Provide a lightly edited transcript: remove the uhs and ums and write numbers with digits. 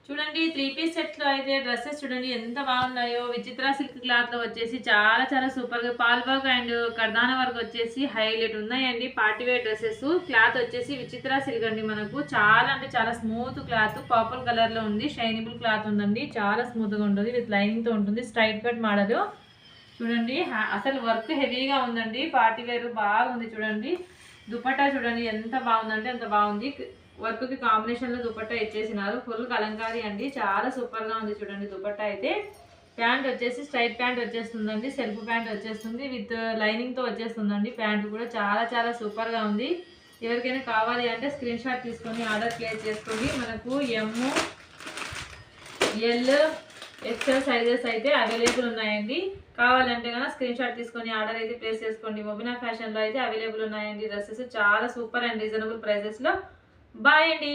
చూడండి 3 పీస్ సెట్‌లో అయితే డ్రెసెస్ చూడండి ఎంత బాగున్నాయో. విచిత్ర సిల్క్ క్లాత్‌లో వచ్చేసి చాలా చాలా సూపర్‌గా పాల్ వర్క్ అండ్ కర్దాన వర్క్ వచ్చేసి హైలైట్ ఉన్నాయండి. Party wear dresses. క్లాత్ వచ్చేసి విచిత్ర సిల్క్ అండి మనకు. చాలా అంటే చాలా స్మూత్ క్లాత్. పర్పుల్ కలర్‌లో ఉంది. షైనబుల్ క్లాత్ ఉందండి. చాలా స్మూత్‌గా ఉంటుంది. విత్ లైనింగ్‌తో ఉంటుంది. Straight cut model. చూడండి అసలు వర్క్ హెవీగా ఉందండి. పార్టీ వేర్ బాగుంది చూడండి. దుపట్టా చూడండి ఎంత బాగుందంటే అంత బాగుంది. వర్క్‌కి కాంబినేషన్‌లో దుపట్టా ఇచ్చేసినారు. ఫుల్ కలంకారీ అండి. చాలా సూపర్‌గా ఉంది చూడండి దుపట్టా అయితే. ప్యాంట్ వచ్చేసి స్ట్రైట్ ప్యాంట్ వచ్చేస్తుందండి. సెల్ఫ్ ప్యాంట్ వచ్చేస్తుంది. విత్ లైనింగ్‌తో వచ్చేస్తుందండి. ప్యాంట్ కూడా చాలా చాలా సూపర్‌గా ఉంది. ఎవరికైనా కావాలి అంటే స్క్రీన్ షాట్ తీసుకొని ఆర్డర్ ప్లేస్ చేసుకోండి. మనకు ఎమ్, ఎల్, ఎక్సెల్ సైజెస్ అయితే అవైలబుల్ ఉన్నాయండి. కావాలంటే కనుక స్క్రీన్ షాట్ తీసుకొని ఆర్డర్ అయితే ప్లేస్ చేసుకోండి. మొబినా ఫ్యాషన్లో అయితే అవైలబుల్ ఉన్నాయండి డ్రెస్సెస్. చాలా సూపర్ అండ్ రీజనబుల్ ప్రైజెస్లో. బాయ్ అండి.